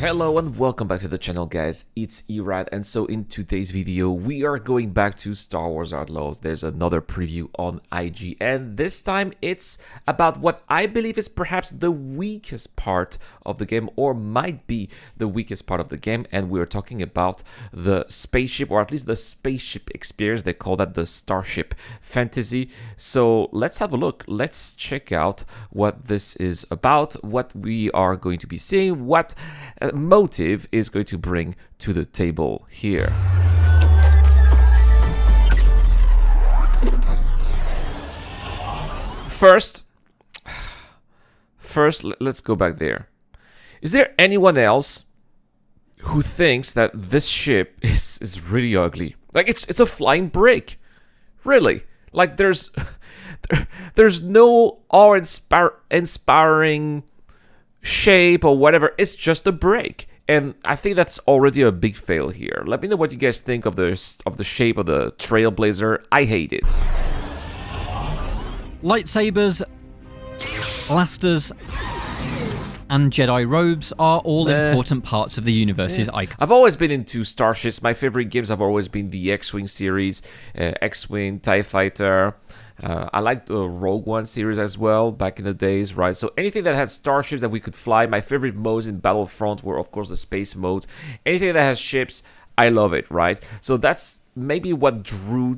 Hello and welcome back to the channel, guys. It's Erad, and so in today's video we are going back to Star Wars Outlaws. There's another preview on IG, and this time it's about what I believe is perhaps the weakest part of the game, or might be the weakest part of the game, and we're talking about the spaceship, or at least the spaceship experience. They call that the Starship Fantasy. So let's have a look. Let's check out what this is about, what we are going to be seeing, what motive is going to bring to the table here. First, let's go back there. Is there anyone else who thinks that this ship is really ugly? Like it's a flying brick, really. Like there's no awe-inspiring shape or whatever. It's just a brick, and I think that's already a big fail here. Let me know what you guys think of the shape of the Trailblazer. I hate it. Lightsabers, blasters, and Jedi robes are all important parts of the universe's icon. I've always been into starships. My favorite games have always been the X-Wing series, X-Wing, TIE Fighter. I liked the Rogue One series as well back in the days, right? So anything that has starships that we could fly. My favorite modes in Battlefront were, of course, the space modes. Anything that has ships, I love it, right? So that's maybe what drew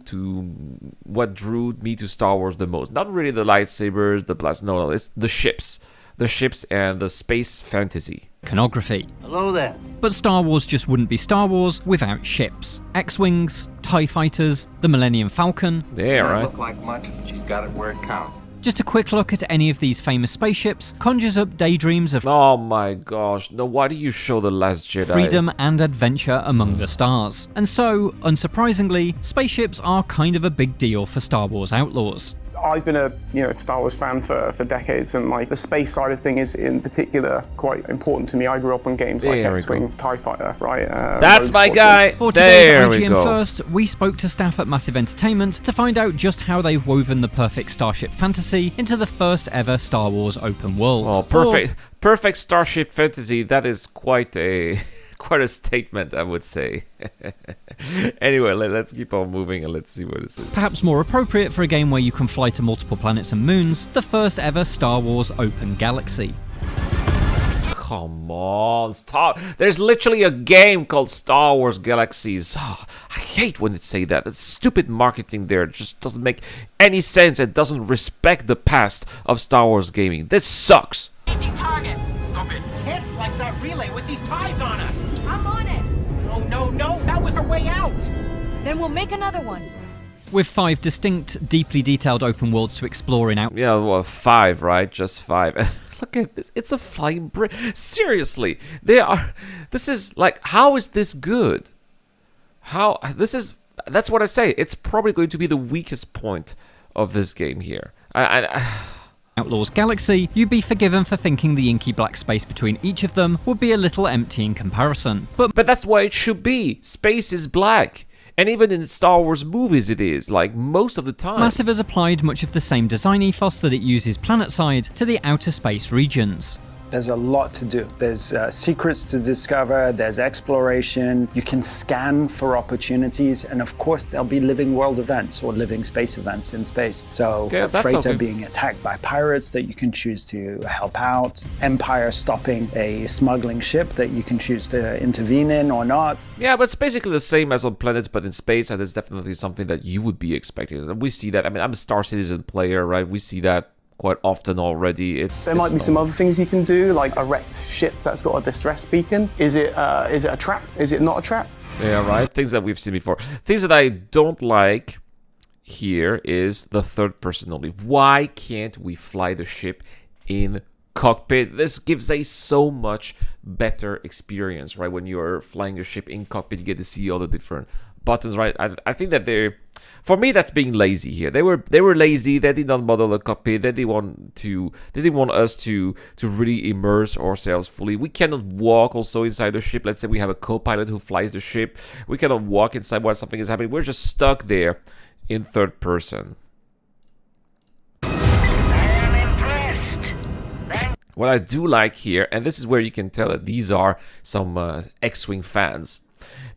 me to Star Wars the most. Not really the lightsabers, the blast. No, it's the ships. The ships and the space fantasy. Iconography. Hello there. But Star Wars just wouldn't be Star Wars without ships. X-Wings, TIE Fighters, the Millennium Falcon. Yeah, right. Look like much, but she's got it where it counts. Just a quick look at any of these famous spaceships conjures up daydreams of oh my gosh, no, why do you show The Last Jedi? freedom and adventure among the stars. And so, unsurprisingly, spaceships are kind of a big deal for Star Wars Outlaws. I've been a Star Wars fan for decades, and like the space side of thing is in particular quite important to me. I grew up on games like X-Wing, TIE Fighter, right? That's my guy. For today's There we IGN go. First, we spoke to staff at Massive Entertainment to find out just how they've woven the perfect starship fantasy into the first ever Star Wars open world. Oh, perfect starship fantasy. That is quite a statement, I would say. Anyway, let's keep on moving and let's see what this is. Perhaps more appropriate for a game where you can fly to multiple planets and moons, the first ever Star Wars open galaxy. Come on, there's literally a game called Star Wars Galaxies. Oh, I hate when they say that. It's stupid marketing there. It just doesn't make any sense. It doesn't respect the past of Star Wars gaming. This sucks. Target. Stop it. Can't slice that relay with these ties on us. I'm on it. No, that was our way out. Then we'll make another one. With 5 distinct, deeply detailed open worlds to explore in Outlaws. Yeah, well, 5, right? Just 5. Look at this. It's a flying brick. Seriously, this is like, how is this good? That's what I say. It's probably going to be the weakest point of this game here. Outlaws Galaxy, you'd be forgiven for thinking the inky black space between each of them would be a little empty in comparison. But that's why it should be. Space is black. And even in Star Wars movies it is, like most of the time. Massive has applied much of the same design ethos that it uses planetside to the outer space regions. There's a lot to do. There's secrets to discover, there's exploration, you can scan for opportunities, and of course there'll be living world events or living space events in space. So a freighter being attacked by pirates that you can choose to help out, Empire stopping a smuggling ship that you can choose to intervene in or not. Yeah, but it's basically the same as on planets, but in space, and it's definitely something that you would be expecting. We see that. I mean, I'm a Star Citizen player, right? We see that quite often already. There might be some other things you can do, like a wrecked ship that's got a distress beacon. Is it a trap? Is it not a trap? Yeah, right. Things that we've seen before. Things that I don't like here is the third person only. Why can't we fly the ship in cockpit? This gives a so much better experience, right? When you're flying a ship in cockpit, you get to see all the different buttons, right? I think that for me, that's being lazy here. They were lazy. They did not model the cockpit. They didn't want us to really immerse ourselves fully. We cannot walk also inside the ship. Let's say we have a co-pilot who flies the ship. We cannot walk inside while something is happening. We're just stuck there in third person. What I do like here, and this is where you can tell that these are some X-Wing fans,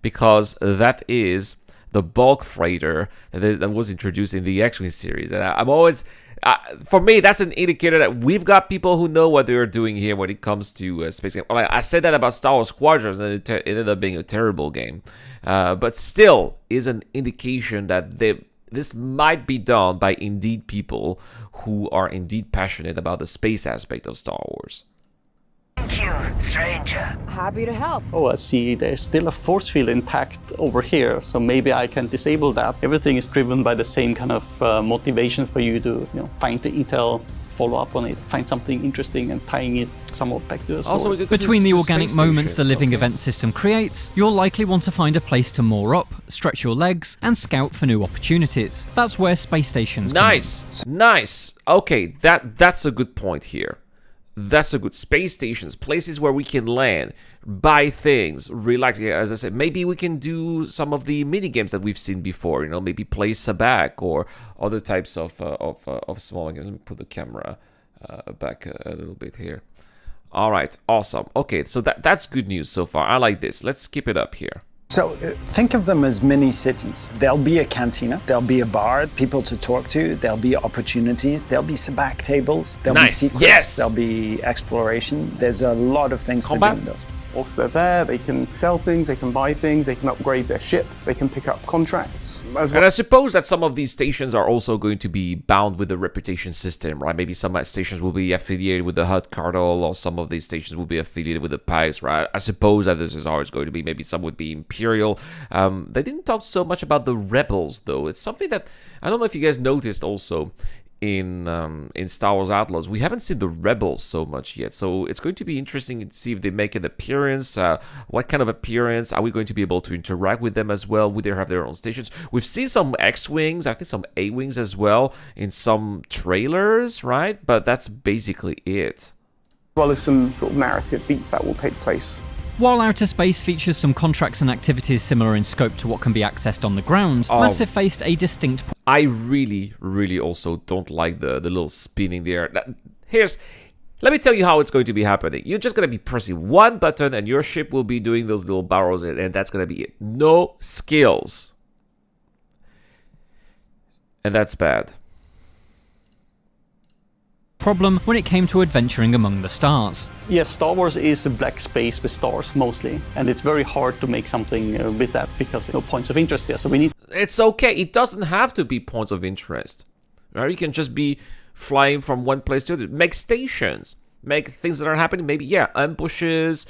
because that is the bulk freighter that was introduced in the X-Wing series. And I'm always, for me, that's an indicator that we've got people who know what they're doing here when it comes to space game. I said that about Star Wars Squadrons, and it ended up being a terrible game. But still is an indication that this might be done by indeed people who are indeed passionate about the space aspect of Star Wars. Thank you, stranger. Happy to help. Oh, I see there's still a force field intact over here, so maybe I can disable that. Everything is driven by the same kind of motivation for you to find the intel, follow up on it, find something interesting and tying it somewhat back to the story. Also, between the organic moments the living event system creates, you'll likely want to find a place to moor up, stretch your legs, and scout for new opportunities. That's where space stations come in. Nice. Okay, that's a good point here. That's a good space stations, places where we can land, buy things, relax. As I said, maybe we can do some of the mini games that we've seen before. Maybe play Sabacc or other types of small games. Let me put the camera back a little bit here. All right, awesome. Okay, so that's good news so far. I like this. Let's keep it up here. So think of them as mini cities. There'll be a cantina, there'll be a bar, people to talk to, there'll be opportunities, there'll be Sabacc tables, there'll be secrets, there'll be exploration. There's a lot of things to do in those. Whilst they're there, they can sell things, they can buy things, they can upgrade their ship, they can pick up contracts as well. And I suppose that some of these stations are also going to be bound with the reputation system, right? Maybe some stations will be affiliated with the Hutt Cartel, or some of these stations will be affiliated with the Pikes, right? I suppose that this is always going to be, maybe some would be Imperial. They didn't talk so much about the Rebels, though. It's something that, I don't know if you guys noticed also, in Star Wars Outlaws, we haven't seen the Rebels so much yet, so it's going to be interesting to see if they make an appearance. What kind of appearance? Are we going to be able to interact with them as well? Would they have their own stations? We've seen some X-Wings, I think some A-Wings as well, in some trailers, right? But that's basically it. As well as some sort of narrative beats that will take place. While Outer Space features some contracts and activities similar in scope to what can be accessed on the ground, Massive faced a distinct... I really, really also don't like the little spinning there. Let me tell you how it's going to be happening. You're just going to be pressing one button and your ship will be doing those little barrels, and that's going to be it. No skills. And that's bad. Problem when it came to adventuring among the stars. Yes, Star Wars is a black space with stars mostly, and it's very hard to make something with that because no points of interest there. So we need. It's okay. It doesn't have to be points of interest. Right? You can just be flying from one place to another. Make stations. Make things that are happening. Maybe ambushes,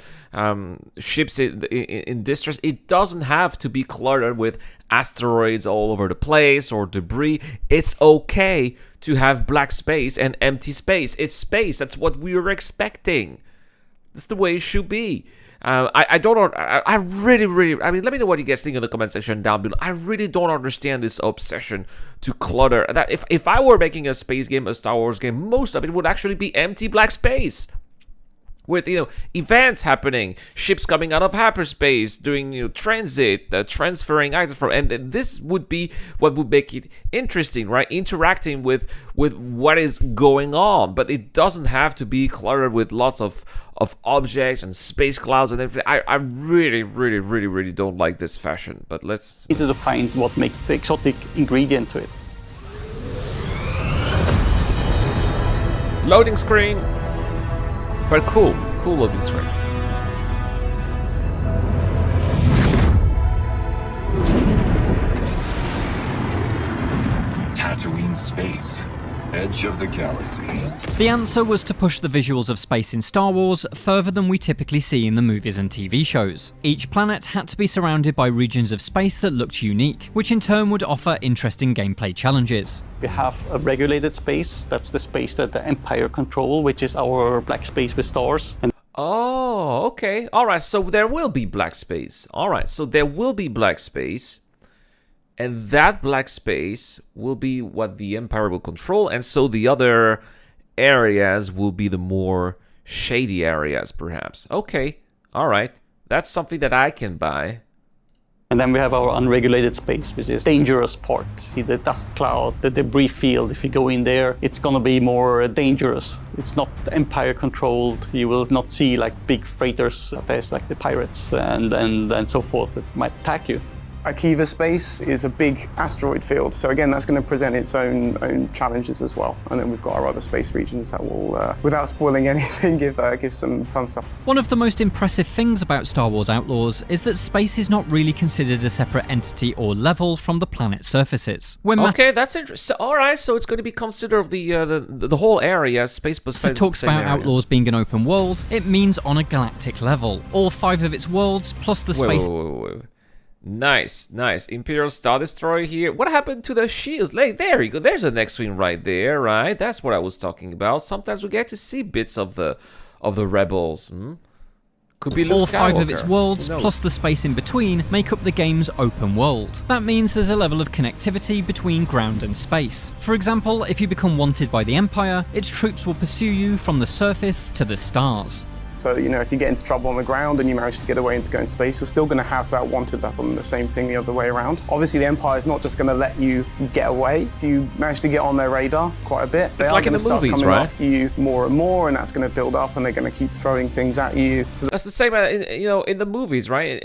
ships in distress. It doesn't have to be cluttered with asteroids all over the place or debris. It's okay to have black space and empty space. It's space. That's what we were expecting. That's the way it should be. I really, I mean, let me know what you guys think in the comment section down below. I really don't understand this obsession to clutter. That if I were making a space game, a Star Wars game, most of it would actually be empty black space. With, events happening, ships coming out of hyperspace, doing, transit, transferring items from, and this would be what would make it interesting, right? Interacting with what is going on, but it doesn't have to be cluttered with lots of objects and space clouds and everything. I really, really, really, really don't like this fashion, but let's... It is to find what makes the exotic ingredient to it. Loading screen. But cool loading screen. Tatooine space, edge of the galaxy. The answer was to push the visuals of space in Star Wars further than we typically see in the movies and TV shows. Each planet had to be surrounded by regions of space that looked unique, which in turn would offer interesting gameplay challenges. We have a regulated space, that's the space that the Empire control, which is our black space with stars. Oh, okay. Alright, so there will be black space. Alright, so there will be black space. And that black space will be what the Empire will control, and so the other areas will be the more shady areas, perhaps. Okay, alright. That's something that I can buy. And then we have our unregulated space, which is dangerous part. See the dust cloud, the debris field. If you go in there, it's gonna be more dangerous. It's not Empire controlled. You will not see like big freighters. There's like the pirates and so forth that might attack you. Akiva space is a big asteroid field, so again, that's going to present its own challenges as well. And then we've got our other space regions that will, without spoiling anything, give some fun stuff. One of the most impressive things about Star Wars Outlaws is that space is not really considered a separate entity or level from the planet's surfaces. Okay, that's interesting. All right, so it's going to be considered the whole area as space plus it talks about area. Outlaws being an open world. It means on a galactic level. All 5 of its worlds plus the space. Wait. Nice. Imperial Star Destroyer here. What happened to the shields? Like, there you go. There's an X-Wing right there, right? That's what I was talking about. Sometimes we get to see bits of the rebels. Could be Luke All Skywalker. 5 of its worlds, plus the space in between, make up the game's open world. That means there's a level of connectivity between ground and space. For example, if you become wanted by the Empire, its troops will pursue you from the surface to the stars. So, if you get into trouble on the ground and you manage to get away and to go in space, you're still going to have that wanted up on the same thing the other way around. Obviously, the Empire is not just going to let you get away. If you manage to get on their radar quite a bit, it's like in the movies, coming right? after you more and more, and that's going to build up, and they're going to keep throwing things at you. So that's the same, in the movies, right?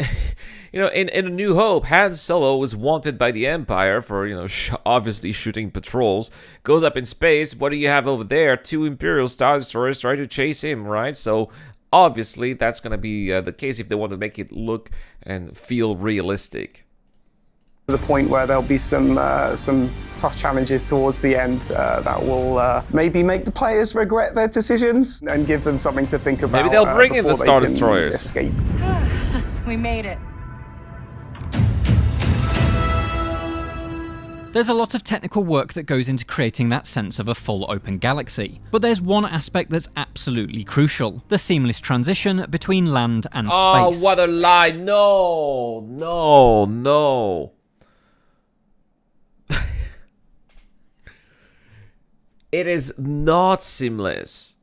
In A New Hope, Han Solo was wanted by the Empire for, obviously shooting patrols. Goes up in space. What do you have over there? 2 Imperial Star Destroyers try to chase him, right? So obviously, that's going to be the case if they want to make it look and feel realistic. To the point where there'll be some tough challenges towards the end that will maybe make the players regret their decisions and give them something to think about. Maybe they'll bring in the Star Destroyers. Escape. We made it. There's a lot of technical work that goes into creating that sense of a full open galaxy. But there's one aspect that's absolutely crucial: the seamless transition between land and space. Oh, what a lie. No. It is not seamless.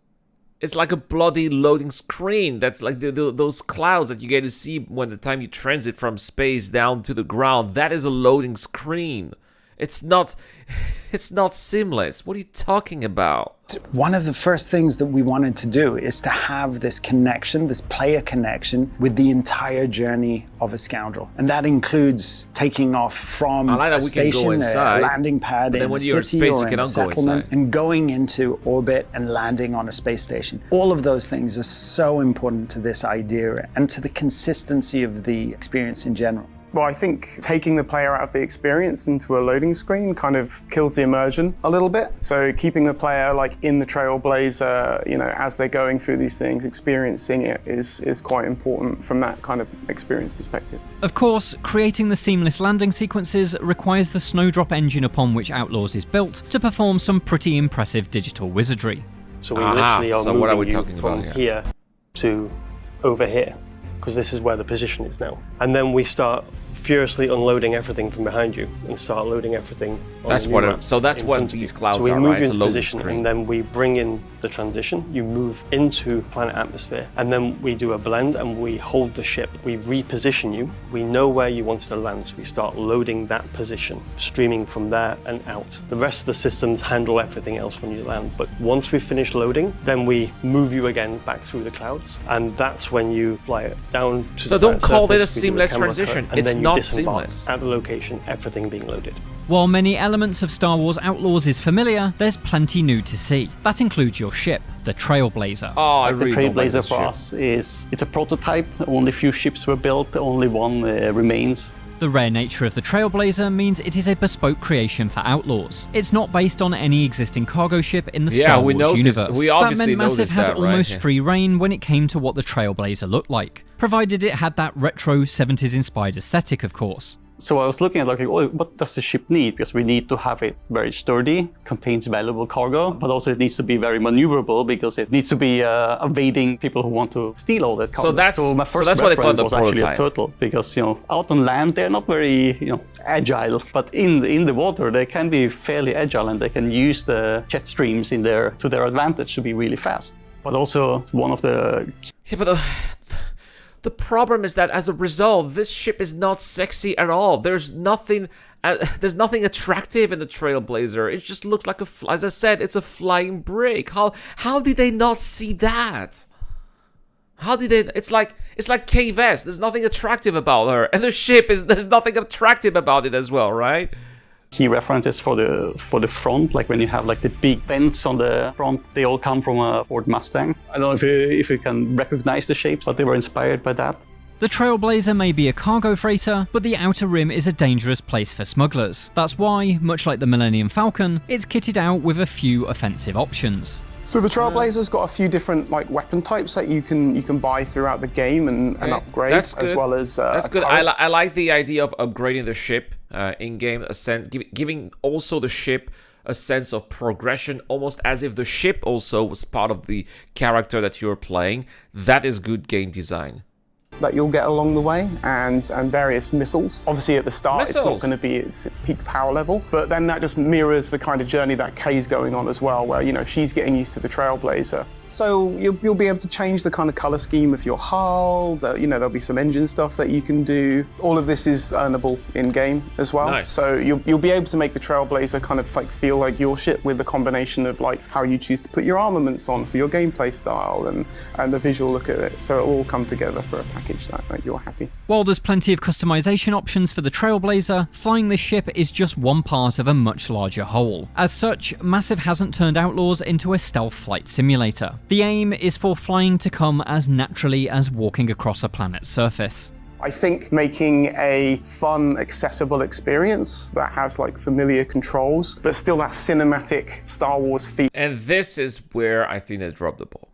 It's like a bloody loading screen. That's like those clouds that you get to see when the time you transit from space down to the ground. That is a loading screen. It's not seamless. What are you talking about? One of the first things that we wanted to do is to have this connection, this player connection with the entire journey of a scoundrel. And that includes taking off from a station, a landing pad in a city or in a settlement, and going into orbit and landing on a space station. All of those things are so important to this idea and to the consistency of the experience in general. Well, I think taking the player out of the experience into a loading screen kind of kills the immersion a little bit. So keeping the player like in the Trailblazer, as they're going through these things, experiencing it is quite important from that kind of experience perspective. Of course, creating the seamless landing sequences requires the Snowdrop engine upon which Outlaws is built to perform some pretty impressive digital wizardry. So we literally are moving you from here to over here, because this is where the position is now. And then we start furiously unloading everything from behind you and start loading everything on that's the new what map so that's in what front of these you. clouds so we are, move right? you It's into a loading position screen. and then we bring in the transition. You move into planet atmosphere and then we do a blend and we hold the ship. We reposition you. We know where you wanted to land, so we start loading that position, streaming from there and out. The rest of the systems handle everything else when you land, but once we finish loading, then we move you again back through the clouds, and that's when you fly it down to so the don't call surface. it a seamless transition. And it's then you not disembark seamless. at the location, everything being loaded. While many elements of Star Wars Outlaws is familiar, there's plenty new to see. That includes your ship, the Trailblazer. Oh, I really The don't like Trailblazer this for ship. us it's a prototype. Only a few ships were built, only one remains. The rare nature of the Trailblazer means it is a bespoke creation for Outlaws. It's not based on any existing cargo ship in the Star Wars universe. We obviously that meant Massive had that, almost right? free reign when it came to what the Trailblazer looked like, provided it had that retro 70s inspired aesthetic, of course. So I was looking at what does the ship need? Because we need to have it very sturdy, contains valuable cargo, but also it needs to be very maneuverable because it needs to be evading people who want to steal all that cargo. So my first that's why they call it the was actually a prototype. turtle, because out on land they're not very agile, but in the water they can be fairly agile and they can use the jet streams to their advantage to be really fast. But also one of the The problem is that as a result, this ship is not sexy at all. There's nothing attractive in the Trailblazer. It just looks like as I said, it's a flying brick. How did they not see that? How did they? It's like Kay Vest. There's nothing attractive about her, and the ship there's nothing attractive about it as well, right? Key references for the front, like when you have like the big vents on the front, they all come from a Ford Mustang. I don't know if you can recognize the shapes, but they were inspired by that. The Trailblazer may be a cargo freighter, but the Outer Rim is a dangerous place for smugglers. That's why, much like the Millennium Falcon, it's kitted out with a few offensive options. So the Trailblazer's got a few different like weapon types that you can buy throughout the game and upgrade, as well as that's good. I like the idea of upgrading the ship in game, giving also the ship a sense of progression, almost as if the ship also was part of the character that you're playing. That is good game design. That you'll get along the way, and various missiles. Obviously at the start it's not going to be its peak power level, but then that just mirrors the kind of journey that Kay's going on as well, where, you know, she's getting used to the Trailblazer. So you'll be able to change the kind of color scheme of your hull. You know, there'll be some engine stuff that you can do. All of this is earnable in game as well. Nice. So you'll be able to make the Trailblazer kind of like feel like your ship with the combination of like how you choose to put your armaments on for your gameplay style and the visual look at it. So it'll all come together for a package that like, you're happy. While there's plenty of customization options for the Trailblazer, flying this ship is just one part of a much larger whole. As such, Massive hasn't turned Outlaws into a stealth flight simulator. The aim is for flying to come as naturally as walking across a planet's surface. I think making a fun, accessible experience that has like familiar controls, but still that cinematic Star Wars feel. And this is where I think they dropped the ball.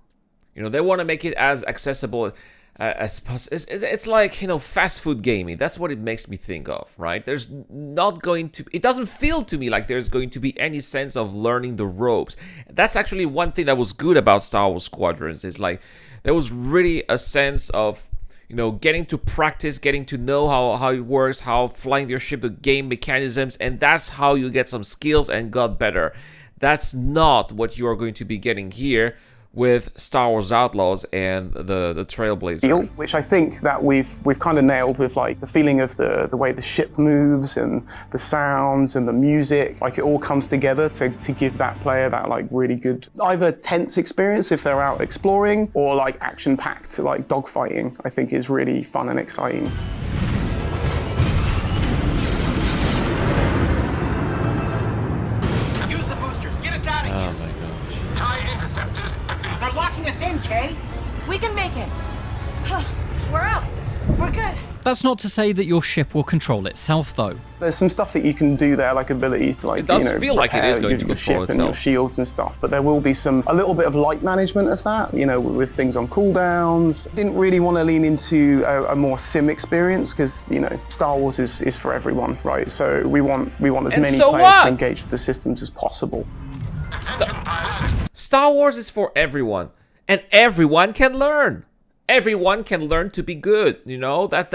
You know, they want to make it as accessible as possible. It's like, you know, fast food gaming. That's what it makes me think of, right? There's not going to, it doesn't feel to me like there's going to be any sense of learning the ropes. That's actually one thing that was good about Star Wars Squadrons, is like there was really a sense of, you know, getting to practice, getting to know how it works, how flying your ship, the game mechanisms, and that's how you get some skills and got better. That's not what you are going to be getting here with Star Wars Outlaws and the Trailblazer. Which I think that we've kind of nailed with like the feeling of the way the ship moves and the sounds and the music. Like it all comes together to give that player that like really good, either tense experience if they're out exploring, or like action-packed, like dogfighting, I think is really fun and exciting. Use the boosters. Get us out of here. Oh my gosh. TIE interceptors. They're locking us in, Kay. We can make it. We're out. We're good. That's not to say that your ship will control itself, though. There's some stuff that you can do there, like abilities to like, It does you know, feel like it is going to your control ship and your itself. shields and stuff, but there will be a little bit of light management of that, you know, with things on cooldowns. Didn't really want to lean into a more sim experience because, you know, Star Wars is for everyone, right? So we want as many players to engage with the systems as possible. Star Wars is for everyone, and everyone can learn. Everyone can learn to be good, you know? That's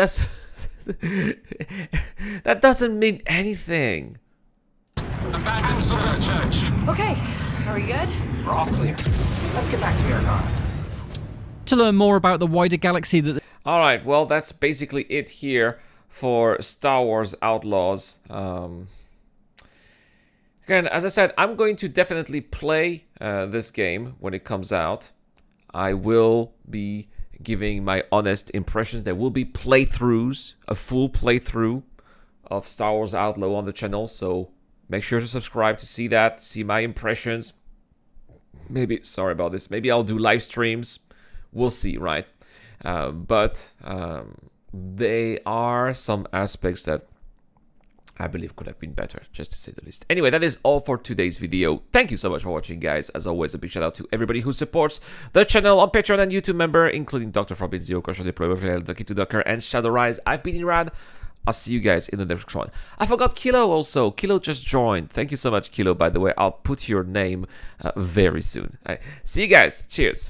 that doesn't mean anything. Abandoned solar church. Okay, are we good? We're all clear. Let's get back to Aragon. To learn more about the wider galaxy that... Alright, well, that's basically it here for Star Wars Outlaws. Again, as I said, I'm going to definitely play this game when it comes out. I will be giving my honest impressions. There will be playthroughs, a full playthrough of Star Wars Outlaw on the channel, so make sure to subscribe to see that, see my impressions. Maybe, sorry about this, maybe I'll do live streams. We'll see, right? But there are some aspects that I believe could have been better, just to say the least. Anyway, that is all for today's video. Thank you so much for watching, guys. As always, a big shout out to everybody who supports the channel on Patreon and YouTube member, including Dr. Frobbin, Zero Crush, Deploy, Ducky to Ducker, and Shadow Rise. I've been Irad. I'll see you guys in the next one. I forgot Kilo also. Kilo just joined. Thank you so much, Kilo, by the way. I'll put your name very soon. All right. See you guys. Cheers.